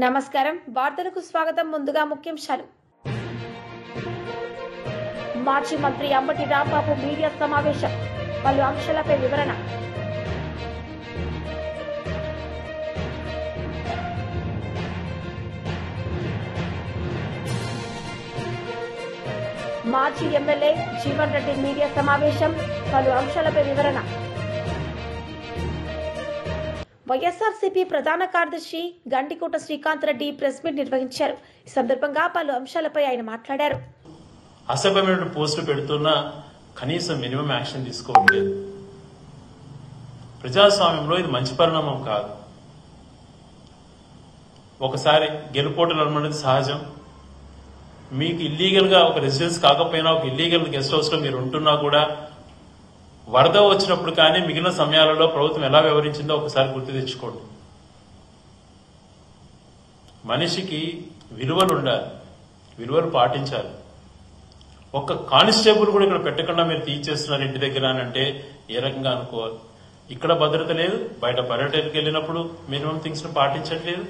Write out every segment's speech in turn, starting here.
నమస్కారం వార్తలకు స్వాగతం ముందుగా ముఖ్యాంశాలు మాజీ మంత్రి అంబటి రాంబాబు మీడియా సమావేశం పలు అంశాలపై వివరణ మాజీ ఎమ్మెల్యే జీవన్ రెడ్డి మీడియా సమావేశం పలు అంశాలపై వివరణ వైఎస్ఆర్సీపీ ప్రధాన కార్యదర్శి గండికోట శ్రీకాంత్ రెడ్డి ప్రెస్ మీట్ నిర్వహించారు. ఈ సందర్భంగా పలు అంశాలపై ఆయన మాట్లాడారు. అసభ్యమైన పోస్టులు పెడుతున్నా కనీసం మినిమం యాక్షన్ తీసుకోవట్లేదు. ప్రజాస్వామ్యంలో ఇది మంచి పరిణామం కాదు. ఒకసారి గెలుపోటలు అనేది సహజం. మీకు ఇల్లీగల్ గా ఒక రెసిడెన్స్ కాకపోయినా ఒక ఇల్లీగల్ గెస్ట్ హౌస్ లో మీరు ఉంటున్నా కూడా వరద వచ్చినప్పుడు కానీ మిగిలిన సమయాలలో ప్రభుత్వం ఎలా వ్యవహరించిందో ఒకసారి గుర్తు తెచ్చుకోండి. మనిషికి విలువలు ఉండాలి, విలువలు పాటించాలి. ఒక్క కానిస్టేబుల్ కూడా ఇక్కడ పెట్టకుండా మీరు తీసేస్తున్నారు ఇంటి దగ్గర అని అంటే ఏ రకంగా అనుకోవాలి? ఇక్కడ భద్రత లేదు, బయట పర్యటనకు వెళ్ళినప్పుడు మినిమం థింగ్స్ ను పాటించట్లేదు.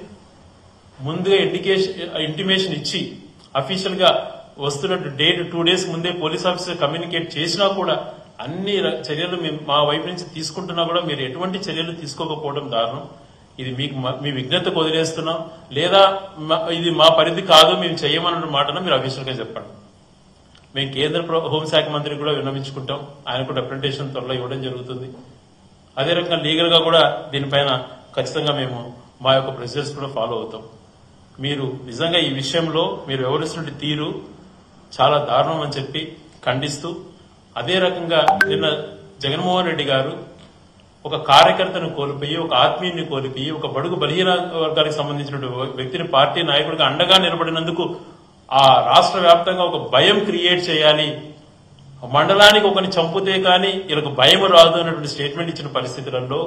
ముందుగా ఇంటిమేషన్ ఇచ్చి అఫీషియల్ గా వస్తున్నట్టు డేట్ 2 days ముందే పోలీస్ ఆఫీసర్ కమ్యూనికేట్ చేసినా కూడా అన్ని చర్యలు మా వైపు నుంచి తీసుకుంటున్నా కూడా మీరు ఎటువంటి చర్యలు తీసుకోకపోవడం దారుణం. ఇది మీకు మీ విజ్ఞతకు వదిలేస్తున్నాం, లేదా ఇది మా పరిధి కాదు మేము చెయ్యమన్న మాటను మీరు అఫీషియల్ గా చెప్పండి. మేము కేంద్ర హోంశాఖ మంత్రికి కూడా విన్నవించుకుంటాం. ఆయనకు రిప్రజెంటేషన్ త్వరలో ఇవ్వడం జరుగుతుంది. అదే రకంగా లీగల్ గా కూడా దీనిపైన ఖచ్చితంగా మేము మా యొక్క ప్రొసీజర్స్ కూడా ఫాలో అవుతాం. మీరు నిజంగా ఈ విషయంలో మీరు వ్యవహరిస్తున్న తీరు చాలా దారుణం అని చెప్పి ఖండిస్తూ, అదే రకంగా నిన్న జగన్మోహన్ రెడ్డి గారు ఒక కార్యకర్తను కోల్పోయి, ఒక ఆత్మీయుని కోల్పోయి, ఒక బడుగు బలహీన వర్గానికి సంబంధించిన వ్యక్తిని పార్టీ నాయకుడిగా అండగా నిలబడినందుకు ఆ రాష్ట్ర వ్యాప్తంగా ఒక భయం క్రియేట్ చేయాలి, మండలానికి ఒకరిని చంపితే కానీ వీళ్ళకు భయం రాదు అన్నటువంటి స్టేట్మెంట్ ఇచ్చిన పరిస్థితులలో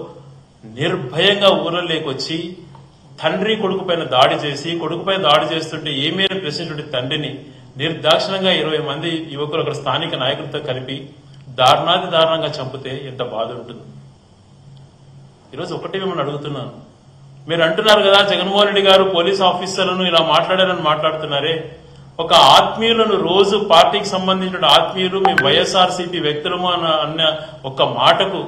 నిర్భయంగా ఊరల్లోకొచ్చి తండ్రి కొడుకు పైన దాడి చేసి, కొడుకుపై దాడి చేస్తుంటే ఏమేమి ప్రశ్నించినటువంటి తండ్రిని నిర్దాక్షిణంగా 20 మంది యువకులు అక్కడ స్థానిక నాయకులతో కలిపి దారుణాది దారుణంగా చంపితే ఎంత బాధ ఉంటుంది. ఈరోజు ఒకటే మిమ్మల్ని అడుగుతున్నాను, మీరు అంటున్నారు కదా జగన్మోహన్ రెడ్డి గారు పోలీస్ ఆఫీసర్లను ఇలా మాట్లాడారని మాట్లాడుతున్నారే, ఒక ఆత్మీయులను రోజు పార్టీకి సంబంధించిన ఆత్మీయులు మేము వైఎస్ఆర్సీపీ వ్యక్తులము అన్న ఒక మాటకు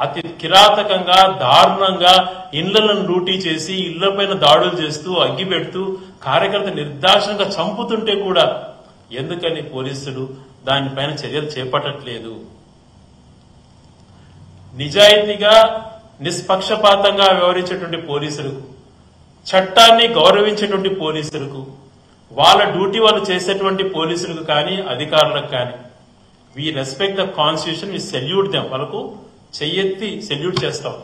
అతి కిరాతకంగా దారుణంగా ఇళ్లను లూటీ చేసి ఇళ్లపైన దాడులు చేస్తూ అగ్గి పెడుతూ కార్యకర్త నిర్దాక్షిణంగా చంపుతుంటే కూడా ఎందుకని పోలీసులు దానిపైన చర్యలు చేపట్టట్లేదు? నిజాయితీగా నిష్పక్షపాతంగా వ్యవహరించేటువంటి పోలీసులకు, చట్టాన్ని గౌరవించేటువంటి పోలీసులకు, వాళ్ళ డ్యూటీ వాళ్ళు చేసేటువంటి పోలీసులకు కానీ అధికారులకు కానీ we respect the constitution, we salute them, వాళ్ళకు చెయ్యెత్తి సెల్యూట్ చేస్తాం.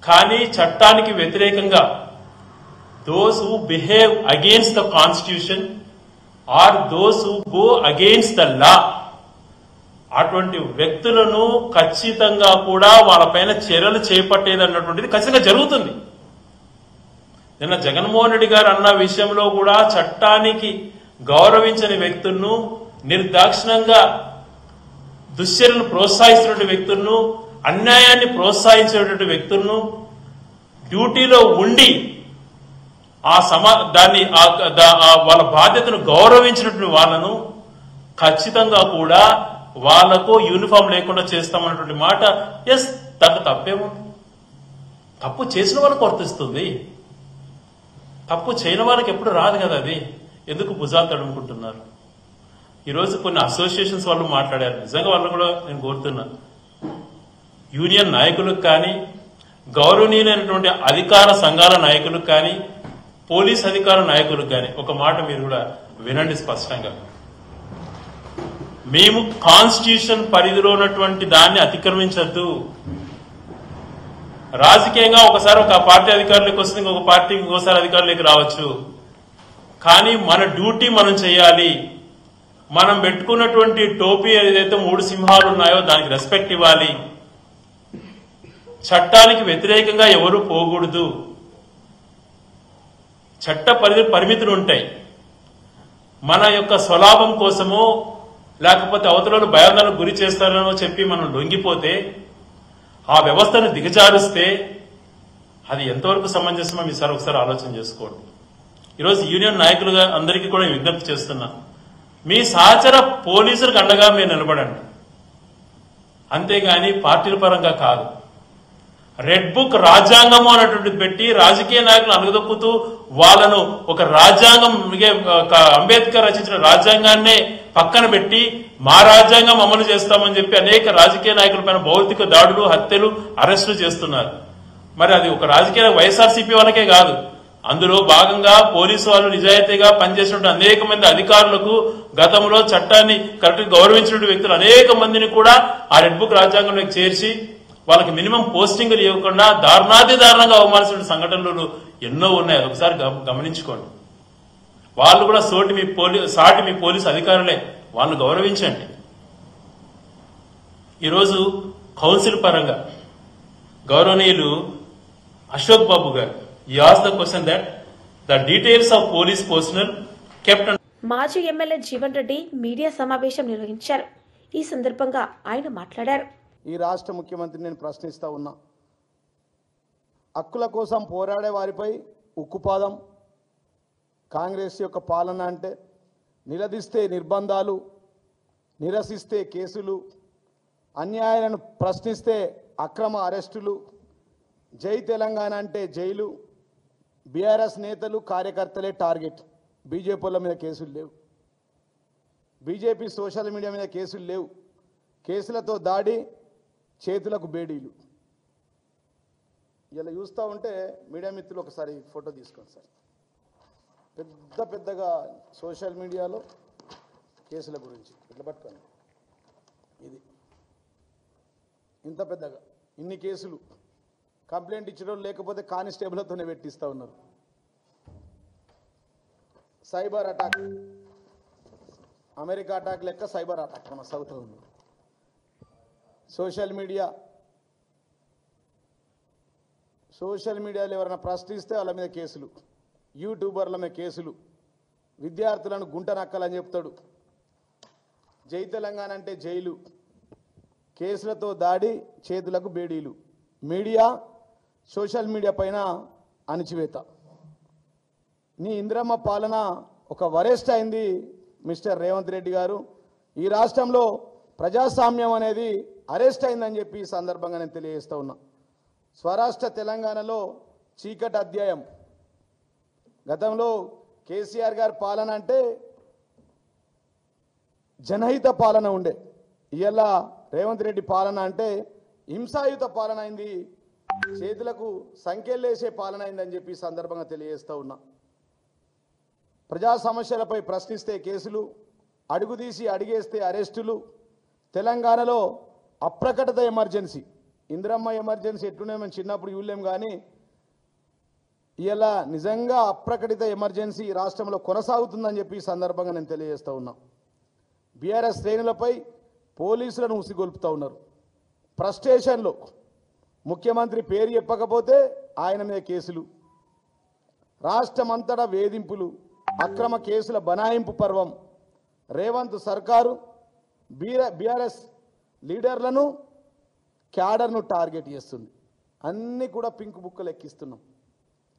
కానీ చట్టానికి వ్యతిరేకంగా those who behave against the constitution are those who go against the law, అటువంటి వ్యక్తులను ఖచ్చితంగా కూడా వాళ్ళపైన చర్యలు చేపట్టేది అన్నటువంటిది ఖచ్చితంగా జరుగుతుంది. నిన్న జగన్మోహన్ రెడ్డి గారు అన్న విషయంలో కూడా చట్టానికి గౌరవించని వ్యక్తులను, నిర్దాక్షిణంగా దుశ్చర్యలను ప్రోత్సహిస్తున్న వ్యక్తులను, అన్యాయాన్ని ప్రోత్సహించేటువంటి వ్యక్తులను, డ్యూటీలో ఉండి వాళ్ళ బాధ్యతను గౌరవించినటువంటి వాళ్ళను ఖచ్చితంగా కూడా వాళ్లకు యూనిఫామ్ లేకుండా చేస్తామన్నటువంటి మాట. ఎస్, దాంట్లో తప్పేముంది? తప్పు చేసిన వాళ్ళకు వర్తిస్తుంది, తప్పు చేయని వాళ్ళకి ఎప్పుడు రాదు కదా. అది ఎందుకు భుజాలు తడుముకుంటున్నారు? ఈరోజు కొన్ని అసోసియేషన్స్ వాళ్ళు మాట్లాడారు. నిజంగా వాళ్ళు కూడా నేను కోరుతున్నా, యూనియన్ నాయకులకు కానీ, గౌరవనీయులైనటువంటి అధికార సంఘాల నాయకులకు కానీ, పోలీస్ అధికార నాయకులకు కానీ ఒక మాట మీరు కూడా వినండి స్పష్టంగా. మేము కాన్స్టిట్యూషన్ పరిధిలో ఉన్నటువంటి దాన్ని అతిక్రమించద్దు. రాజకీయంగా ఒకసారి ఒక పార్టీ అధికారులకు వస్తుంది, ఇంకొక పార్టీ ఇంకోసారి అధికారులకు రావచ్చు. కానీ మన డ్యూటీ మనం చేయాలి. మనం పెట్టుకున్నటువంటి టోపీ ఏదైతే 3 సింహాలు ఉన్నాయో దానికి రెస్పెక్ట్ ఇవ్వాలి. చట్టానికి వ్యతిరేకంగా ఎవరు పోకూడదు. చట్ట పరిమితులు ఉంటాయి. మన యొక్క స్వలాభం కోసమో లేకపోతే అవతలను భయాందోళనకు గురి చేస్తారనో చెప్పి మనం లొంగిపోతే, ఆ వ్యవస్థను దిగజారుస్తే అది ఎంతవరకు సమంజసమో మీసారి ఒకసారి ఆలోచన చేసుకోండి. ఈరోజు యూనియన్ నాయకులుగా అందరికీ కూడా విజ్ఞప్తి చేస్తున్నా, మీ సహచర పోలీసులకు అండగా మీరు నిలబడండి, అంతేగాని పార్టీల పరంగా కాదు. రెడ్ బుక్ రాజ్యాంగము అనేటువంటిది పెట్టి రాజకీయ నాయకులు అణగదొక్కుతూ వాళ్ళను ఒక రాజ్యాంగం, అంబేద్కర్ రచించిన రాజ్యాంగాన్నే పక్కన పెట్టి మా రాజ్యాంగం అమలు చేస్తామని చెప్పి అనేక రాజకీయ నాయకుల పైన భౌతిక దాడులు, హత్యలు, అరెస్టులు చేస్తున్నారు. మరి అది ఒక రాజకీయ వైఎస్ఆర్సీపీ వాళ్ళకే కాదు, అందులో భాగంగా పోలీసు వాళ్ళు నిజాయితీగా పనిచేసినటువంటి అనేక మంది అధికారులకు గతంలో చట్టాన్ని కరెక్ట్ గౌరవించిన వ్యక్తులు అనేక మందిని కూడా ఆ రెడ్ బుక్ రాజ్యాంగంలోకి చేర్చి వాళ్ళకి మినిమం పోస్టింగ్లు ఇవ్వకుండా దారుణాతి దారుణంగా అవమానించిన సంఘటనలు ఎన్నో ఉన్నాయి. అది ఒకసారి గమనించుకోండి. వాళ్ళు కూడా సాటి మీ పోలీసు అధికారులే, వాళ్ళని గౌరవించండి. ఈరోజు కౌన్సిల్ పరంగా గౌరవనీయులు అశోక్ బాబు గారు he asked the question that the details of police personnel kept. మాజీ ఎమ్మెల్యే జీవన్ రెడ్డి మీడియా సమావేశం నిర్వహించారు. ఈ సందర్భంగా ఆయన మాట్లాడారు. ఈ రాష్ట్ర ముఖ్యమంత్రిని నేను ప్రశ్నిస్తా ఉన్నా, హక్కుల కోసం పోరాడే వారిపై ఉక్కుపాదం కాంగ్రెస్ యొక్క పాలన అంటే, నిలదీస్తే నిర్బంధాలు, నిరసిస్తే కేసులు, అన్యాయాలను ప్రశ్నిస్తే అక్రమ అరెస్టులు, జై తెలంగాణ అంటే జైలు, బీఆర్ఎస్ నేతలు కార్యకర్తలే టార్గెట్, బీజేపీల మీద కేసులు లేవు, బీజేపీ సోషల్ మీడియా మీద కేసులు లేవు, కేసులతో దాడి, చేతులకు బేడీలు. ఇలా చూస్తూ ఉంటే మీడియా మిత్రులు ఒకసారి ఫోటో తీసుకోండి సార్. పెద్దగా సోషల్ మీడియాలో కేసుల గురించి ఇట్లా పట్టుకోండి, ఇది ఇంత పెద్దగా ఇన్ని కేసులు, కంప్లైంట్ ఇచ్చడం లేకపోతే కానిస్టేబుల్తోనే పెట్టిస్తూ ఉన్నారు. సైబర్ అటాక్, అమెరికా అటాక్ లెక్క సైబర్ అటాక్ మన సౌత్లో ఉంది. సోషల్ మీడియాలో ఎవరైనా ప్రశ్నిస్తే వాళ్ళ మీద కేసులు, యూట్యూబర్ల మీద కేసులు, విద్యార్థులను గుంట నక్కలని చెప్తాడు, జై తెలంగాణ అంటే జైలు, కేసులతో దాడి, చేతులకు బేడీలు, మీడియా సోషల్ మీడియా పైన అణిచివేత. నీ ఇందిరమ్మ పాలన ఒక వరెస్ట్ అయింది మిస్టర్ రేవంత్ రెడ్డి గారు. ఈ రాష్ట్రంలో ప్రజాస్వామ్యం అనేది అరెస్ట్ అయిందని చెప్పి ఈ సందర్భంగా నేను తెలియజేస్తూ ఉన్నా. స్వరాష్ట్ర తెలంగాణలో చీకటి అధ్యాయం. గతంలో కేసీఆర్ గారి పాలన అంటే జనహిత పాలన ఉండే, ఇవాళ రేవంత్ రెడ్డి పాలన అంటే హింసాయుత పాలన అయింది, చేతులకు సంఖ్యలేసే పాలన అయిందని చెప్పి ఈ సందర్భంగా తెలియజేస్తూ ఉన్నా. ప్రజా సమస్యలపై ప్రశ్నిస్తే కేసులు, అడుగుదీసి అడిగేస్తే అరెస్టులు. తెలంగాణలో అప్రకటిత ఎమర్జెన్సీ, ఇందిరమ్మ ఎమర్జెన్సీ ఎట్లునే మేము చిన్నప్పుడు చూడలేం, కానీ ఇలా నిజంగా అప్రకటిత ఎమర్జెన్సీ రాష్ట్రంలో కొనసాగుతుందని చెప్పి ఈ సందర్భంగా నేను తెలియజేస్తూ ఉన్నా. బీఆర్ఎస్ శ్రేణులపై పోలీసులను ఉసిగొల్పుతూ ఉన్నారు. ఫ్రస్ట్రేషన్లో ముఖ్యమంత్రి పేరు చెప్పకపోతే ఆయన మీద కేసులు, రాష్ట్రమంతటా వేధింపులు, అక్రమ కేసుల బనాయింపు పర్వం. రేవంత్ సర్కారు బీఆర్ఎస్ లీడర్లను, క్యాడర్ను టార్గెట్ చేస్తుంది. అన్నీ కూడా పింక్ బుక్కలు ఎక్కిస్తున్నాం.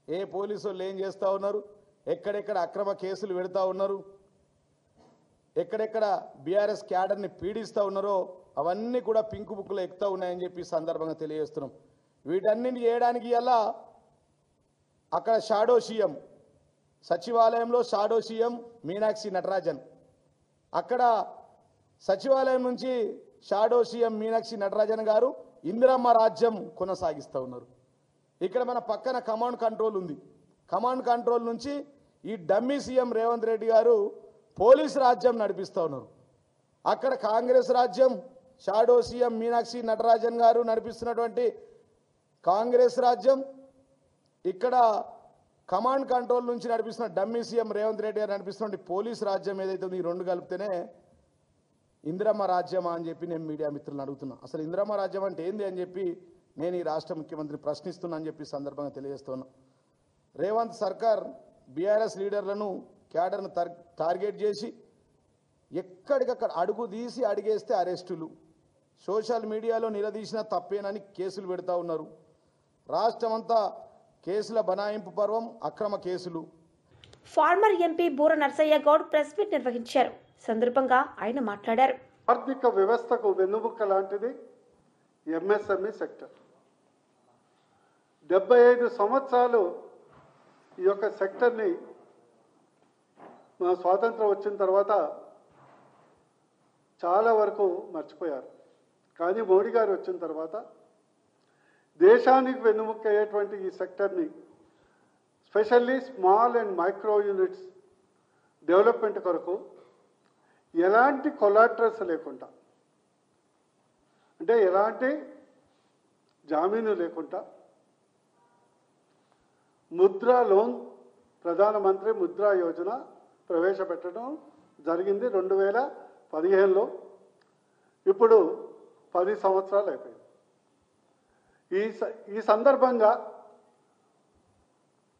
ఏ పోలీసు వాళ్ళు ఏం చేస్తూ ఉన్నారు, ఎక్కడెక్కడ అక్రమ కేసులు పెడతా ఉన్నారు, ఎక్కడెక్కడ బీఆర్ఎస్ క్యాడర్ని పీడిస్తూ ఉన్నారో అవన్నీ కూడా పింక్ బుక్లో ఎక్కుతూ ఉన్నాయని చెప్పి సందర్భంగా తెలియజేస్తున్నాం. వీటన్నింటిని చేయడానికి ఇలా అక్కడ షాడో సీఎం, సచివాలయంలో షాడో సీఎం మీనాక్షి నటరాజన్, అక్కడ సచివాలయం నుంచి షాడో సీఎం మీనాక్షి నటరాజన్ గారు ఇందిరమ్మ రాజ్యం కొనసాగిస్తూ ఉన్నారు. ఇక్కడ మన పక్కన కమాండ్ కంట్రోల్ ఉంది. కమాండ్ కంట్రోల్ నుంచి ఈ డమ్మీ సీఎం రేవంత్ రెడ్డి గారు పోలీస్ రాజ్యం నడిపిస్తూ ఉన్నారు. అక్కడ కాంగ్రెస్ రాజ్యం, షాడో సీఎం మీనాక్షి నటరాజన్ గారు నడిపిస్తున్నటువంటి కాంగ్రెస్ రాజ్యం, ఇక్కడ కమాండ్ కంట్రోల్ నుంచి నడిపిస్తున్న డమ్మీ సీఎం రేవంత్ రెడ్డి గారు నడిపిస్తున్న పోలీస్ రాజ్యం ఏదైతే ఉంది, ఈ రెండు కలిపితేనే ఇందిరమ్మ రాజ్యమా అని చెప్పి నేను మీడియా మిత్రులను అడుగుతున్నా. అసలు ఇందిరమ్మ రాజ్యం అంటే ఏంది అని చెప్పి నేను ఈ రాష్ట్ర ముఖ్యమంత్రిని ప్రశ్నిస్తున్నా అని చెప్పి సందర్భంగా తెలియజేస్తున్నా. రేవంత్ సర్కార్ బీఆర్ఎస్ లీడర్లను, క్యాడర్ను టార్గెట్ చేసి ఎక్కడికక్కడ అడుగు తీసి అడిగేస్తే అరెస్టులు, సోషల్ మీడియాలో నిలదీసిన తప్పేనని కేసులు పెడతా ఉన్నారు. రాష్ట్రమంతా కేసుల బనాయింపు పర్వం, అక్రమ కేసులు. ఫార్మర్ ఎంపీ బూర నర్సయ్య గౌడ్ ప్రెస్ మీట్ నిర్వహించారు. సందర్భంగా ఆయన మాట్లాడారు. ఆర్థిక వ్యవస్థకు వెన్నుముక్క లాంటిది ఎంఎస్ఎంఈ సెక్టర్. 75 సంవత్సరాలు ఈ యొక్క సెక్టర్ని మన స్వాతంత్రం వచ్చిన తర్వాత చాలా వరకు మర్చిపోయారు. కానీ మోడీ గారు వచ్చిన తర్వాత దేశానికి వెన్నుముక్క అయ్యేటువంటి ఈ సెక్టర్ని, specially small and micro units development కొరకు ఎలాంటి కొలాటరల్స్ లేకుండా, అంటే ఎలాంటి జామీను లేకుండా ముద్రా లోన్, ప్రధానమంత్రి ముద్రా యోజన ప్రవేశపెట్టడం జరిగింది 2015లో. ఇప్పుడు 10 సంవత్సరాలు అయిపోయింది. ఈ సందర్భంగా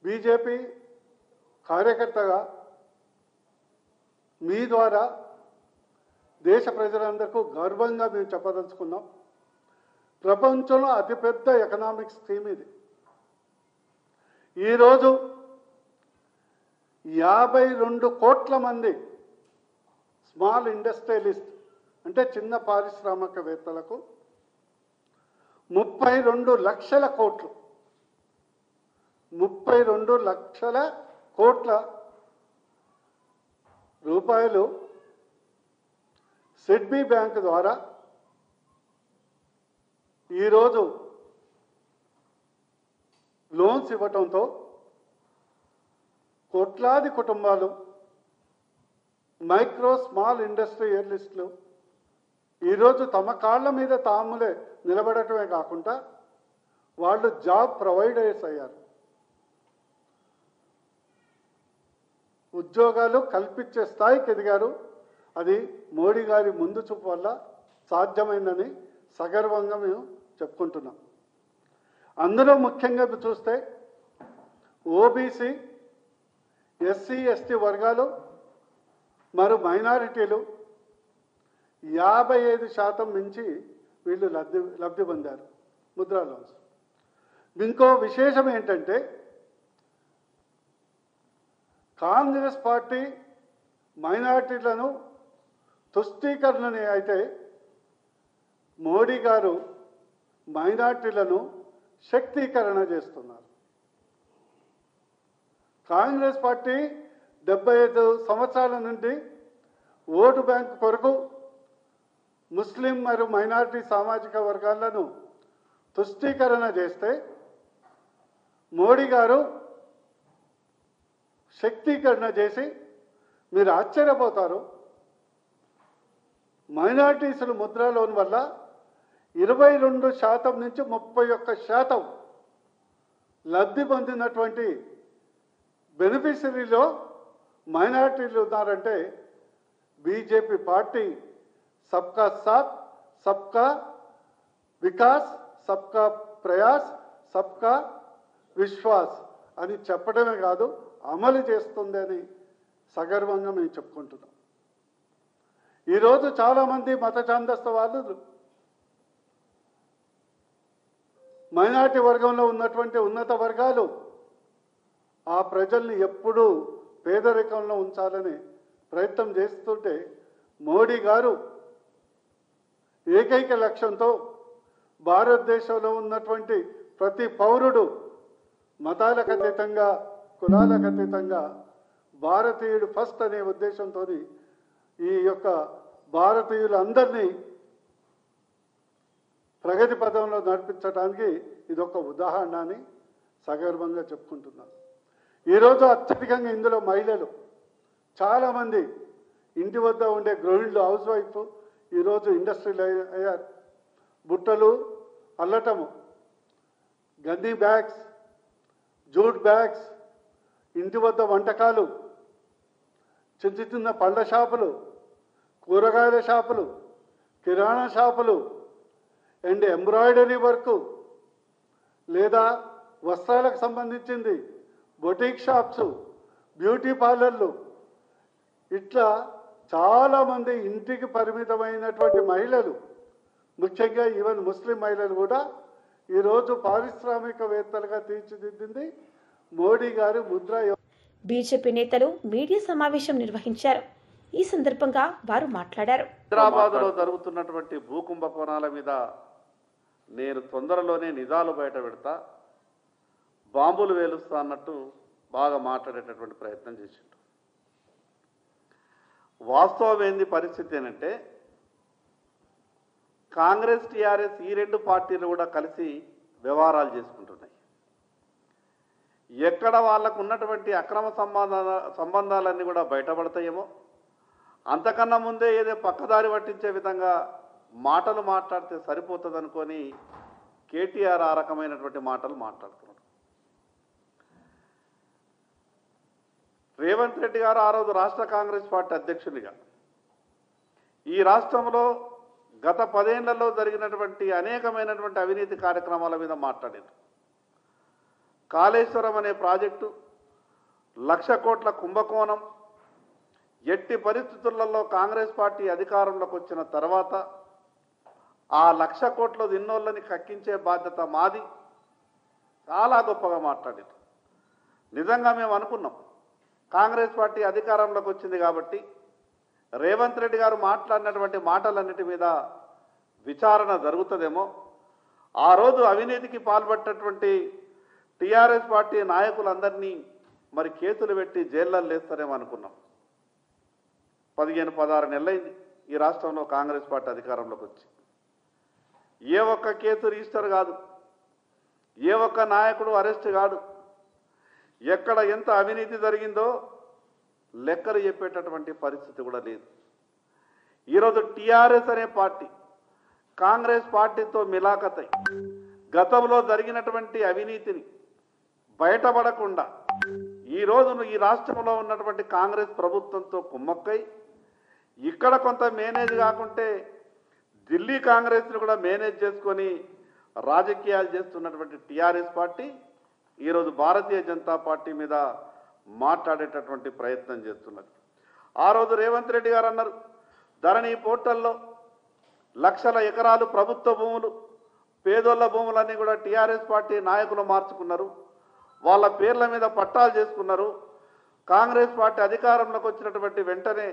బీజేపీ కార్యకర్తగా మీ ద్వారా దేశ ప్రజలందరికీ గర్వంగా మేము చెప్పదలుచుకున్నాం. ప్రపంచంలో అతిపెద్ద ఎకనామిక్ స్కీమ్ ఇది. ఈరోజు 52 కోట్ల మంది స్మాల్ ఇండస్ట్రియలిస్ట్, అంటే చిన్న పారిశ్రామికవేత్తలకు 32 లక్షల కోట్లు, 32 లక్షల కోట్ల రూపాయలు సిడ్బీ బ్యాంక్ ద్వారా ఈరోజు లోన్స్ ఇవ్వటంతో కోట్లాది కుటుంబాలు, మైక్రో స్మాల్ ఇండస్ట్రియలిస్టులు ఈరోజు తమ కాళ్ళ మీద తాములే నిలబడటమే కాకుండా వాళ్ళు జాబ్ ప్రొవైడర్స్ అయ్యారు. ఉద్యోగాలు కల్పించే స్థాయికి ఎదిగారు. అది మోడీ గారి ముందు చూపు వల్ల సాధ్యమైందని సగర్వంగా మేము చెప్పుకుంటున్నాం. అందులో ముఖ్యంగా చూస్తే ఓబీసీ, ఎస్సీ, ఎస్టీ వర్గాలు మరియు మైనారిటీలు 55% మించి వీళ్ళు లబ్ధి పొందారు ముద్రా లోన్స్. ఇంకో విశేషం ఏంటంటే కాంగ్రెస్ పార్టీ మైనారిటీలను తుష్టీకరణని అయితే మోడీ గారు మైనారిటీలను శక్తీకరణ చేస్తున్నారు. కాంగ్రెస్ పార్టీ 75 సంవత్సరాల నుండి ఓటు బ్యాంకు కొరకు ముస్లిం మరియు మైనారిటీ సామాజిక వర్గాలను తుష్టీకరణ చేస్తే మోడీ గారు శక్తీకరణ చేసి మీరు ఆశ్చర్యపోతారు. మైనారిటీసులు ముద్రా లోన్ వల్ల 22% నుంచి 31% లబ్ధి పొందినటువంటి బెనిఫిషరీలో మైనారిటీలు ఉన్నారంటే బీజేపీ పార్టీ సబ్కా సాత్, సబ్కా వికాస్, సబ్కా ప్రయాస్, సబ్కా విశ్వాస్ అని చెప్పడమే కాదు, అమలు చేస్తుంది అని సగర్వంగా మేము చెప్పుకుంటున్నాం. ఈరోజు చాలామంది మత ఛాందస్త వాళ్ళు మైనారిటీ వర్గంలో ఉన్నటువంటి ఉన్నత వర్గాలు ఆ ప్రజల్ని ఎప్పుడూ పేదరికంలో ఉంచాలని ప్రయత్నం చేస్తుంటే మోడీ గారు ఏకైక లక్ష్యంతో భారతదేశంలో ఉన్నటువంటి ప్రతి పౌరుడు మతాలకు అతీతంగా, కులాలకు అతీతంగా భారతీయుడు ఫస్ట్ అనే ఉద్దేశంతో ఈ యొక్క భారతీయులందరినీ ప్రగతి పదంలో నడిపించడానికి ఇదొక ఉదాహరణ అని సగర్వంగా చెప్పుకుంటున్నాను. ఈరోజు అత్యధికంగా ఇందులో మహిళలు చాలామంది ఇంటి వద్ద ఉండే గృహిణులు, హౌస్ వైఫ్ ఈరోజు ఇండస్ట్రీలు అయ్యారు. బుట్టలు అల్లటము, గన్నీ బ్యాగ్స్, జూట్ బ్యాగ్స్, ఇంటి వద్ద వంటకాలు, చిన్న చిన్న పళ్ళ షాపులు, కూరగాయల షాపులు, కిరాణా షాపులు అండ్ ఎంబ్రాయిడరీ వర్క్ లేదా వస్త్రాలకు సంబంధించింది బొటిక్ షాప్స్, బ్యూటీ పార్లర్లు, ఇట్లా చాలామంది ఇంటికి పరిమితమైనటువంటి మహిళలు, ముఖ్యంగా ఈవెన్ ముస్లిం మహిళలు కూడా ఈరోజు పారిశ్రామికవేత్తలుగా తీర్చిదిద్దింది మోడీ గారి ముద్ర. బీజేపీ నేతలు మీడియా సమావేశం నిర్వహించారు. ఈ సందర్భంగా వారు మాట్లాడారు. హైదరాబాద్లో జరుగుతున్నటువంటి భూకుంభకోణాల మీద నేను తొందరలోనే నిజాలు బయట పెడతా, బాంబులు వేలుస్తా అన్నట్టు బాగా మాట్లాడేటటువంటి ప్రయత్నం చేసిండు. వాస్తవం ఏంది పరిస్థితి ఏంటంటే, కాంగ్రెస్ టీఆర్ఎస్ ఈ రెండు పార్టీలు కూడా కలిసి వ్యవహారాలు చేసుకుంటున్నాయి. ఎక్కడ వాళ్ళకు ఉన్నటువంటి అక్రమ సంబంధాలన్నీ కూడా బయటపడతాయేమో, అంతకన్నా ముందే ఏదో పక్కదారి పట్టించే విధంగా మాటలు మాట్లాడితే సరిపోతుంది అనుకొని కేటీఆర్ ఆ రకమైనటువంటి మాటలు మాట్లాడుతున్నాడు. రేవంత్ రెడ్డి గారు ఆ రోజు రాష్ట్ర కాంగ్రెస్ పార్టీ అధ్యక్షునిగా ఈ రాష్ట్రంలో గత 10 ఏళ్లలో జరిగినటువంటి అనేకమైనటువంటి అవినీతి కార్యక్రమాల మీద మాట్లాడారు. కాళేశ్వరం అనే ప్రాజెక్టు, 1,00,000 కోట్ల కుంభకోణం, ఎట్టి పరిస్థితులలో కాంగ్రెస్ పార్టీ అధికారంలోకి వచ్చిన తర్వాత ఆ 1,00,000 కోట్ల దిన్నోళ్ళని కక్కించే బాధ్యత మాది, చాలా గొప్పగా మాట్లాడారు. నిజంగా మేము అనుకున్నాం, కాంగ్రెస్ పార్టీ అధికారంలోకి వచ్చింది కాబట్టి రేవంత్ రెడ్డి గారు మాట్లాడినటువంటి మాటలన్నిటి మీద విచారణ జరుగుతుందేమో, ఆ రోజు అవినీతికి పాల్పడ్డటువంటి టీఆర్ఎస్ పార్టీ నాయకులందరినీ మరి కేసులు పెట్టి జైళ్ళల్లో వేస్తారేమో అనుకున్నాం. 15-16 నెలలైంది ఈ రాష్ట్రంలో కాంగ్రెస్ పార్టీ అధికారంలోకి వచ్చి. ఏ ఒక్క కేసు రిజిస్టర్ కాదు, ఏ ఒక్క నాయకుడు అరెస్ట్ కాదు. ఎక్కడ ఎంత అవినీతి జరిగిందో లెక్కలు చెప్పేటటువంటి పరిస్థితి కూడా లేదు. ఈరోజు టీఆర్ఎస్ అనే పార్టీ కాంగ్రెస్ పార్టీతో మిలాఖతై గతంలో జరిగినటువంటి అవినీతిని బయటపడకుండా ఈరోజు ఈ రాష్ట్రంలో ఉన్నటువంటి కాంగ్రెస్ ప్రభుత్వంతో కుమ్మక్కై ఇక్కడ కొంత మేనేజ్ కాకుంటే ఢిల్లీ కాంగ్రెస్ని కూడా మేనేజ్ చేసుకొని రాజకీయాలు చేస్తున్నటువంటి టీఆర్ఎస్ పార్టీ ఈరోజు భారతీయ జనతా పార్టీ మీద మాట్లాడేటటువంటి ప్రయత్నం చేస్తున్నది. ఆ రోజు రేవంత్ రెడ్డి గారు అన్నారు, ధరణి పోర్టల్లో 1,00,000 ఎకరాలు ప్రభుత్వ భూములు, పేదోళ్ళ భూములన్నీ కూడా టీఆర్ఎస్ పార్టీ నాయకులు మార్చుకున్నారు, వాళ్ళ పేర్ల మీద పట్టాలు చేసుకున్నారు. కాంగ్రెస్ పార్టీ అధికారంలోకి వచ్చినటువంటి వెంటనే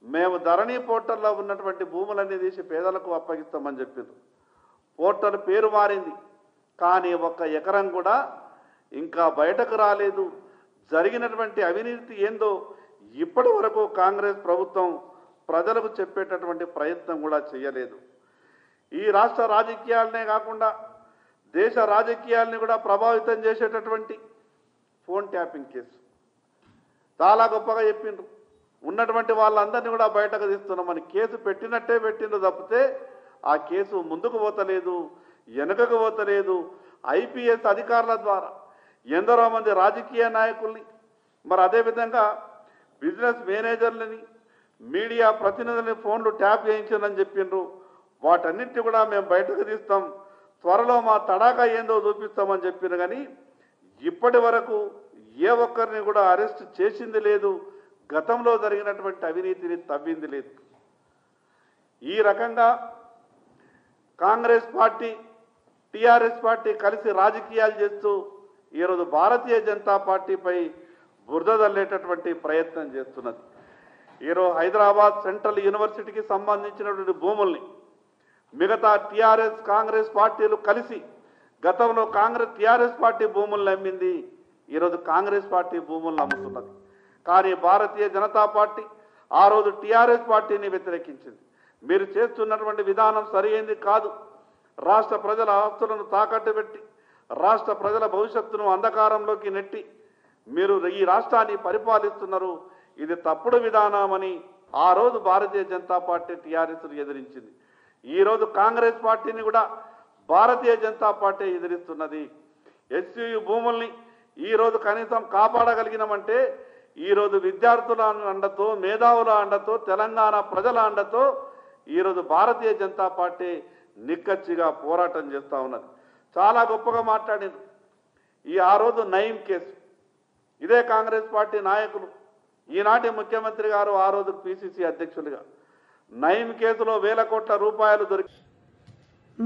మేము ధరణి పోర్టల్లో ఉన్నటువంటి భూములన్నీ తీసి పేదలకు అప్పగిస్తామని చెప్పింది. పోర్టల్ పేరు మారింది, కానీ 1 ఎకరం కూడా ఇంకా బయటకు రాలేదు. జరిగినటువంటి అవినీతి ఏందో ఇప్పటి వరకు కాంగ్రెస్ ప్రభుత్వం ప్రజలకు చెప్పేటటువంటి ప్రయత్నం కూడా చేయలేదు. ఈ రాష్ట్ర రాజకీయాలనే కాకుండా దేశ రాజకీయాల్ని కూడా ప్రభావితం చేసేటటువంటి ఫోన్ ట్యాపింగ్ కేసు చాలా గొప్పగా చెప్పిండ్రు. ఉన్నటువంటి వాళ్ళందరినీ కూడా బయటకు తీస్తున్నామని కేసు పెట్టినట్టే పెట్టిండ్రు తప్పితే ఆ కేసు ముందుకు పోతలేదు, వెనుకకు పోతలేదు. ఐపీఎస్ అధికారుల ద్వారా ఎందరో మంది రాజకీయ నాయకుల్ని, మరి అదేవిధంగా బిజినెస్ మేనేజర్లని, మీడియా ప్రతినిధులని ఫోన్లు ట్యాప్ చేయించాలని చెప్పిండ్రు. వాటన్నిటిని కూడా మేము బయటకు తీస్తాం, త్వరలో మా తడాకా ఏందో చూపిస్తామని చెప్పిన కానీ ఇప్పటి వరకు ఏ ఒక్కరిని కూడా అరెస్ట్ చేసింది లేదు, గతంలో జరిగినటువంటి అవినీతిని తవ్వింది లేదు. ఈ రకంగా కాంగ్రెస్ పార్టీ టీఆర్ఎస్ పార్టీ కలిసి రాజకీయాలు చేస్తూ ఈరోజు భారతీయ జనతా పార్టీపై బురద జల్లేటటువంటి ప్రయత్నం చేస్తున్నది. ఈరోజు హైదరాబాద్ సెంట్రల్ యూనివర్సిటీకి సంబంధించినటువంటి భూముల్ని మిగతా టీఆర్ఎస్ కాంగ్రెస్ పార్టీలు కలిసి గతంలో టీఆర్ఎస్ పార్టీ భూములను అమ్మింది, ఈరోజు కాంగ్రెస్ పార్టీ భూములను అమ్ముతున్నది. కానీ భారతీయ జనతా పార్టీ ఆ రోజు టీఆర్ఎస్ పార్టీని వ్యతిరేకించింది. మీరు చేస్తున్నటువంటి విధానం సరైనది కాదు, రాష్ట్ర ప్రజల ఆస్తులను తాకట్టు పెట్టి రాష్ట్ర ప్రజల భవిష్యత్తును అంధకారంలోకి నెట్టి మీరు ఈ రాష్ట్రాన్ని పరిపాలిస్తున్నారు, ఇది తప్పుడు విధానమని ఆ రోజు భారతీయ జనతా పార్టీ టీఆర్ఎస్ను ఎదిరించింది. ఈరోజు కాంగ్రెస్ పార్టీని కూడా భారతీయ జనతా పార్టీ ఎదిరిస్తున్నది. ఎస్సీయూ భూముల్ని ఈరోజు కనీసం కాపాడగలిగినామంటే ఈరోజు విద్యార్థుల అండతో, మేధావుల అండతో, తెలంగాణ ప్రజల అండతో ఈరోజు భారతీయ జనతా పార్టీ నిక్కచ్చిగా పోరాటం చేస్తూ ఉన్నది. చాలా గొప్పగా మాట్లాడింది. ఆ రోజు నయీం కేసు, ఇదే కాంగ్రెస్ పార్టీ నాయకులు, ఈనాటి ముఖ్యమంత్రి గారు ఆ రోజు పిసిసి అధ్యక్షులుగా నయీం కేసులో 1,000 కోట్ల రూపాయలు దొరికి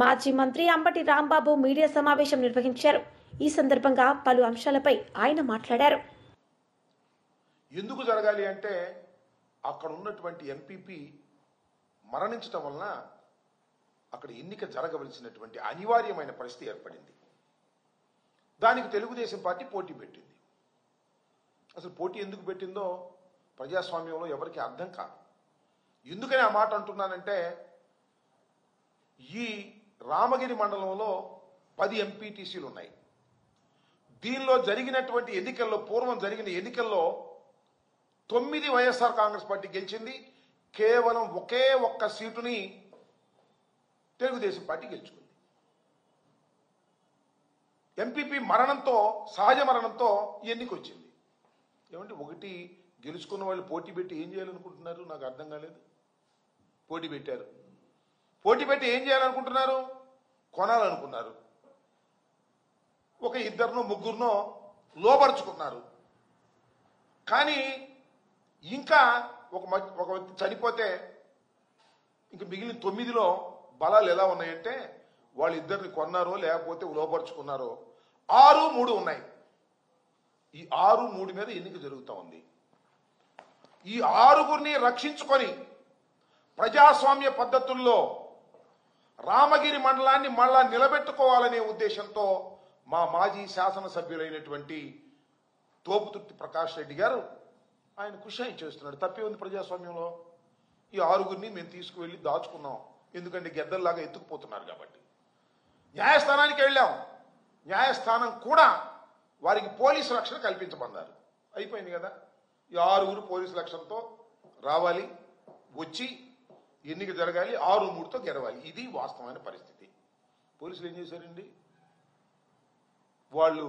మాజీ మంత్రి అంబటి రాంబాబు మీడియా సమావేశం నిర్వహించారు. ఈ సందర్భంగా పలు అంశాలపై ఆయన మాట్లాడారు. ఎందుకు జరగాలి అంటే అక్కడ ఉన్నటువంటి ఎంపీపీ మరణించడం వలన అక్కడ ఎన్నిక జరగవలసినటువంటి అనివార్యమైన పరిస్థితి ఏర్పడింది. దానికి తెలుగుదేశం పార్టీ పోటీ పెట్టింది. అసలు పోటీ ఎందుకు పెట్టిందో ప్రజాస్వామ్యంలో ఎవరికి అర్థం కాదు. ఎందుకని ఆ మాట అంటున్నానంటే ఈ రామగిరి మండలంలో 10 ఎంపీటీసీలు ఉన్నాయి. దీనిలో జరిగినటువంటి ఎన్నికల్లో పూర్వం జరిగిన ఎన్నికల్లో 9 వైఎస్ఆర్ కాంగ్రెస్ పార్టీ గెలిచింది. కేవలం ఒకే ఒక్క సీటుని తెలుగుదేశం పార్టీ గెలుచుకుంది. ఎంపీపీ మరణంతో సహజ మరణంతో ఎన్నిక వచ్చింది. ఏమంటే ఒకటి గెలుచుకున్న వాళ్ళు పోటీ పెట్టి ఏం చేయాలనుకుంటున్నారు నాకు అర్థం కాలేదు. పోటీ పెట్టారు. పోటీ పెట్టి ఏం చేయాలనుకుంటున్నారు? కొనాలనుకున్నారు. ఒక 2 ముగ్గురునో లోపరుచుకున్నారు. కానీ ఇంకా ఒక వ్యక్తి చనిపోతే ఇంక మిగిలిన 9లో బలాలు ఎలా ఉన్నాయంటే వాళ్ళిద్దరిని కొన్నారో లేకపోతే లోపరుచుకున్నారో 6-3 ఉన్నాయి. ఈ 6-3 మీద ఎన్నిక జరుగుతూ ఉంది. ఈ 6గురిని రక్షించుకొని ప్రజాస్వామ్య పద్ధతుల్లో రామగిరి మండలాన్ని మళ్ళా నిలబెట్టుకోవాలనే ఉద్దేశంతో మా మాజీ శాసనసభ్యులైనటువంటి తోపుతుర్తి ప్రకాష్ రెడ్డి గారు ఆయన కృషి చేస్తున్నాడు. తప్పే ఉంది ప్రజాస్వామ్యంలో. ఈ 6గురిని మేము తీసుకువెళ్ళి దాచుకున్నాం. ఎందుకంటే గెద్దల్లాగా ఎత్తుకుపోతున్నారు కాబట్టి. న్యాయస్థానానికి వెళ్ళాం. న్యాయస్థానం కూడా వారికి పోలీసు రక్షణ కల్పించమన్నారు. అయిపోయింది కదా. ఈ 6గురు పోలీసు రక్షణతో రావాలి, వచ్చి ఎన్నిక జరగాలి, 6-3తో గెలవాలి. ఇది వాస్తవమైన పరిస్థితి. పోలీసులు ఏం చేశారండి? వాళ్ళు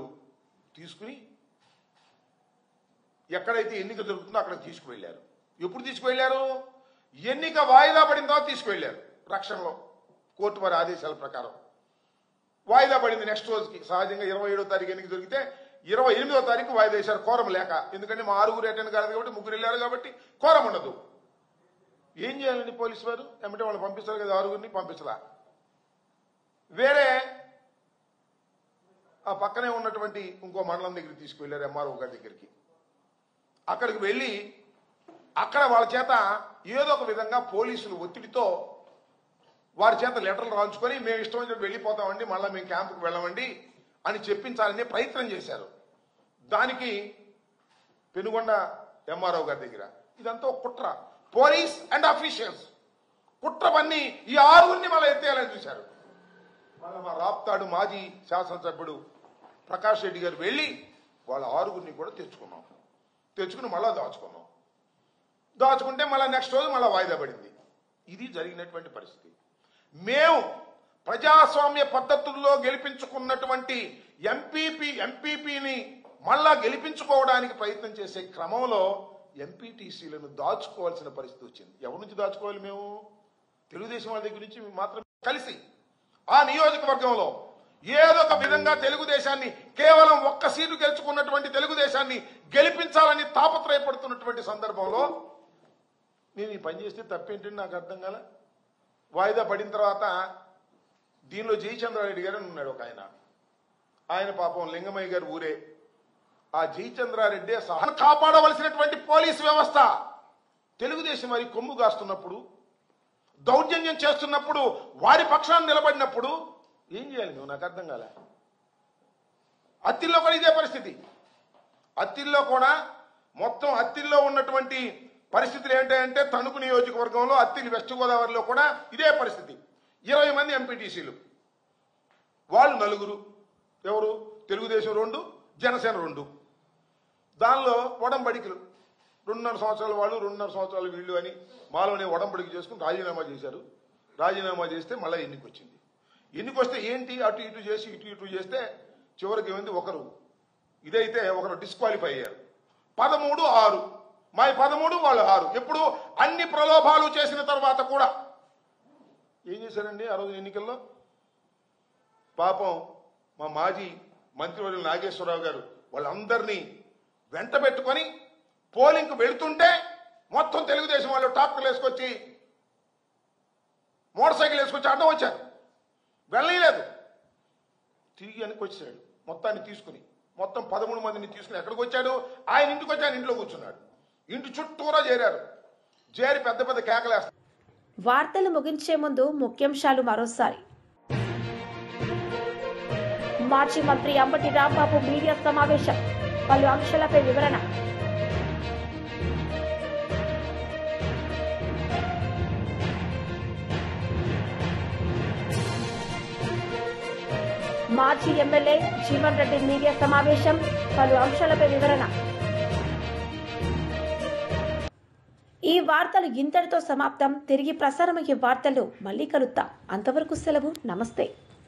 తీసుకుని ఎక్కడైతే ఎన్నిక జరుగుతుందో అక్కడ తీసుకువెళ్ళారు. ఎప్పుడు తీసుకువెళ్ళారు? ఎన్నిక వాయిదా పడిన తర్వాత తీసుకువెళ్ళారు. రక్షణలో కోర్టు వారి ఆదేశాల ప్రకారం వాయిదా పడింది. నెక్స్ట్ రోజుకి సహజంగా 27వ తారీఖు ఎన్నిక జరిగితే 28వ తారీఖు వాయిదా వేశారు. కోరం లేక. ఎందుకంటే మా 6గురు అటెండ్ కాలేదు కాబట్టి, 3 వెళ్ళారు కాబట్టి కోరం ఉండదు. ఏం చేయాలండి పోలీసు వారు? ఏమంటే వాళ్ళు పంపిస్తారు కదా, 6గురిని పంపించరా. వేరే ఆ పక్కనే ఉన్నటువంటి ఇంకో మండలం దగ్గరికి తీసుకువెళ్ళారు, ఎంఆర్ఓ గారి దగ్గరికి. అక్కడికి వెళ్ళి అక్కడ వాళ్ళ చేత ఏదో ఒక విధంగా పోలీసులు ఒత్తిడితో వారి చేత లెటర్లు రాయించుకొని మేము ఇష్టం వచ్చినట్టు వెళ్ళిపోతామండి, మళ్ళీ మేము క్యాంపుకి వెళ్ళమండి అని చెప్పించాలనే ప్రయత్నం చేశారు. దానికి పెనుగొండ ఎంఆర్ఓ గారి దగ్గర ఇదంతా ఒక కుట్ర. పోలీస్ అండ్ అఫీషియల్స్ కుట్ర పన్ని ఈ 6గురిని మళ్ళీ ఎత్తేయాలని చూశారు. మళ్ళీ మా రాప్తాడు మాజీ శాసనసభ్యుడు ప్రకాష్ రెడ్డి గారు వెళ్ళి వాళ్ళ 6గురిని కూడా తెచ్చుకుని మళ్ళా దాచుకుంటే మళ్ళీ నెక్స్ట్ రోజు మళ్ళీ వాయిదా పడింది. ఇది జరిగినటువంటి పరిస్థితి. మేము ప్రజాస్వామ్య పద్ధతుల్లో గెలిపించుకున్నటువంటి ఎంపీపీని మళ్ళా గెలిపించుకోవడానికి ప్రయత్నం చేసే క్రమంలో ఎంపీటీసీలను దాచుకోవాల్సిన పరిస్థితి వచ్చింది. ఎవరి నుంచి దాచుకోవాలి? మేము తెలుగుదేశం వాళ్ళ దగ్గర నుంచి మాత్రమే కలిసి ఆ నియోజకవర్గంలో ఏదో ఒక విధంగా తెలుగుదేశాన్ని, కేవలం ఒక్క సీటు గెలుచుకున్నటువంటి తెలుగుదేశాన్ని గెలిపించాలని తాపత్రయపడుతున్నటువంటి సందర్భంలో నేను ఈ పని చేస్తే తప్పేంటంటే నాకు అర్థం కాల. వాయిదా పడిన తర్వాత దీనిలో జయచంద్రారెడ్డి గారు ఉన్నాడు ఒక ఆయన పాపం లింగమయ్య గారు ఊరే. ఆ జయచంద్రారెడ్డి సహా కాపాడవలసినటువంటి పోలీసు వ్యవస్థ తెలుగుదేశం వారి కొమ్ము కాస్తున్నప్పుడు, దౌర్జన్యం చేస్తున్నప్పుడు, వారి పక్షాన్ని నిలబడినప్పుడు ఏం చేయాలి నువ్వు? నాకు అర్థం కాలే. అత్తిల్లో కూడా ఇదే పరిస్థితి. అత్తిల్లో కూడా మొత్తం అత్తిల్లో ఉన్నటువంటి పరిస్థితులు ఏంటంటే తణుకు నియోజకవర్గంలో అత్తిలి వెస్ట్ గోదావరిలో కూడా ఇదే పరిస్థితి. 20 మంది ఎంపీటీసీలు, వాళ్ళు 4. ఎవరు? తెలుగుదేశం 2, జనసేన 2. దానిలో ఒడంబడికలు 2.5 సంవత్సరాలు వాళ్ళు, 2.5 సంవత్సరాలు వీళ్ళు అని మాలోనే ఒడంబడికి చేసుకుని రాజీనామా చేశారు. రాజీనామా చేస్తే మళ్ళీ ఎన్నిక వచ్చింది. ఎన్నిక వస్తే ఏంటి అటు ఇటు చేసి ఇటు చేస్తే చివరికి ఏమైంది? ఒకరు ఇదైతే ఒకరు డిస్క్వాలిఫై అయ్యారు. 13-6, మా 13 వాళ్ళు 6. ఎప్పుడు? అన్ని ప్రలోభాలు చేసిన తర్వాత కూడా ఏం చేశారండి ఆ రోజు ఎన్నికల్లో? పాపం మా మాజీ మంత్రివర్యులు నాగేశ్వరరావు గారు వాళ్ళందరినీ వెంట పెట్టుకొని పోలింగ్కి వెళుతుంటే మొత్తం తెలుగుదేశం వాళ్ళు ట్రాక్టర్లు వేసుకొచ్చి, మోటార్ సైకిల్ వేసుకొచ్చి అడ్డం వచ్చారు. వెళ్ళలేదు. తిరిగి వెనక్కి వచ్చాడు మొత్తాన్ని తీసుకుని, మొత్తం 13 మందిని తీసుకుని ఎక్కడికి వచ్చాడు? ఆయన ఇంటికి వచ్చి ఆయన ఇంట్లో కూర్చున్నాడు. ఇంటి చుట్టూరా చేరారు. చేరి పెద్ద పెద్ద కేకలేస్తారు. వార్తలు ముగించే ముందు ముఖ్యాంశాలు మరోసారి. మాజీ మంత్రి అంబటి రాంబాబు మీడియా సమావేశం, పలు అంశాలపై వివరణ. మాజీ ఎమ్మెల్యే జీవన్ రెడ్డి మీడియా సమావేశం, పలు అంశాలపై వివరణ. ఈ వార్తలు ఇంతటితో సమాప్తం. తిరిగి ప్రసారమయ్యే వార్తలు మళ్ళీ కలుద్దాం. అంతవరకు సెలవు. నమస్తే.